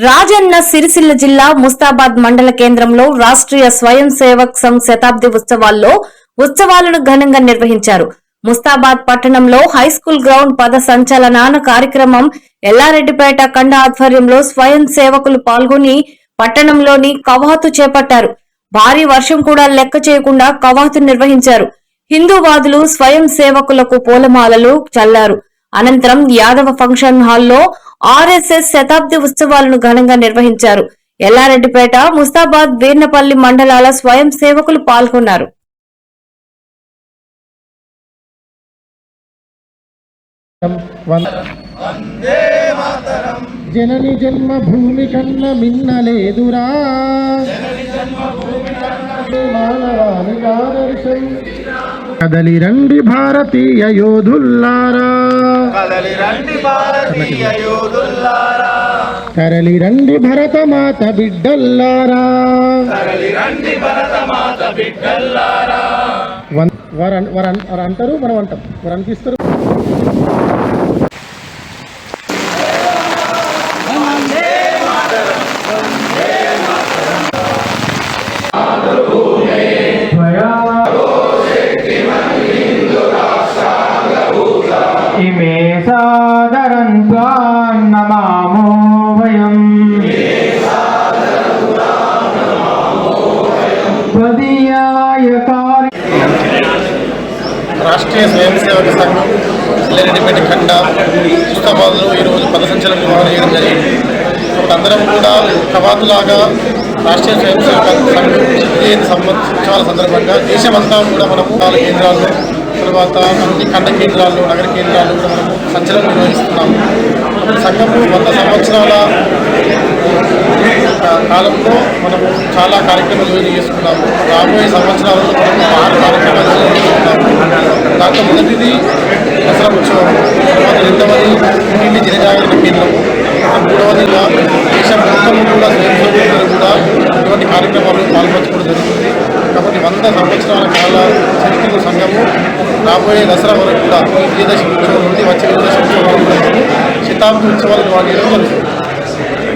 రాజన్న సిరిసిల్ల జిల్లా ముస్తాబాద్ మండల కేంద్రంలో రాష్ట్రీయ స్వయం సేవక్ సంఘ్ శతాబ్ది ఉత్సవాలను ఘనంగా నిర్వహించారు. ముస్తాబాద్ పట్టణంలో హైస్కూల్ గ్రౌండ్ పద సంచలనాన కార్యక్రమం ఎల్లారెడ్డిపేట ఖండ ఆధ్వర్యంలో స్వయం సేవకులు పాల్గొని పట్టణంలోని కవాతు చేపట్టారు. భారీ వర్షం కూడా లెక్క చేయకుండా కవాతు నిర్వహించారు. హిందూవాదులు స్వయం సేవకులకు పూలమాలలు చల్లారు. అనంతరం యాదవ ఫంక్షన్ హాల్లో ఆర్ఎస్ఎస్ శతాబ్ది ఉత్సవాలను ఘనంగా నిర్వహించారు. ఎల్లారెడ్డిపేట, ముస్తాబాద్, వీర్నపల్లి మండలాల స్వయం సేవకులు పాల్గొన్నారు. జనని జన్మభూమి కన్న మిన్నలేదురా, మానవానికి ఆదర్శం. కదలి రండి భారతీయ యోధుల్లారా, తరలి రండి భరతమాత బిడ్డల్లారా. వారు అంటారు, మనం అంటాం, వారు అనిపిస్తారు. इमे सादरन्त्वा नमामो वयम् त्वदीयाय రాష్ట్రీయ స్వయం సేవక సంఘం ఎల్లారెడ్డిపేట ఖండ ముస్తాబాద్లో ఈరోజు పదసంచలనం నిర్వహణ చేయడం జరిగింది. అందరం కూడా కవాతులాగా రాష్ట్రీయ స్వయం సేవక సంఘం సంవత్సరాల సందర్భంగా దేశమంతా కూడా మనము 4 కేంద్రాల్లో, తర్వాత అన్ని ఖండ కేంద్రాల్లో, నగర కేంద్రాల్లో కూడా మనము సంచలనం నిర్వహిస్తున్నాము. సంఘము 100 సంవత్సరాల కాలంలో మనము చాలా కార్యక్రమాలు చేసుకున్నాము. రాబోయే సంవత్సరాలలో మనము 6 కార్యక్రమాలు చేసుకున్నాము. దాంట్లో మొదటిది దసరా ఉత్సవం, తర్వాత 2వది ఇంటింటి జనజాగరణ కేంద్రము, 3వదిగా దేశం మొత్తం కూడా స్వయం సేవకులు కూడా ఇటువంటి కార్యక్రమాలు పాల్పంచుకోవడం జరుగుతుంది. కాబట్టి 100 సంవత్సరాల కాల చరిత్ర సంఘము రాబోయే దసరా వరకు కూడా విజయదశమి ఉత్సవం నుండి వచ్చే విజయదశమి ఉత్సవం వరకు శతాబ్ది ఉత్సవాలు నిర్వహించడం జరుగుతుంది.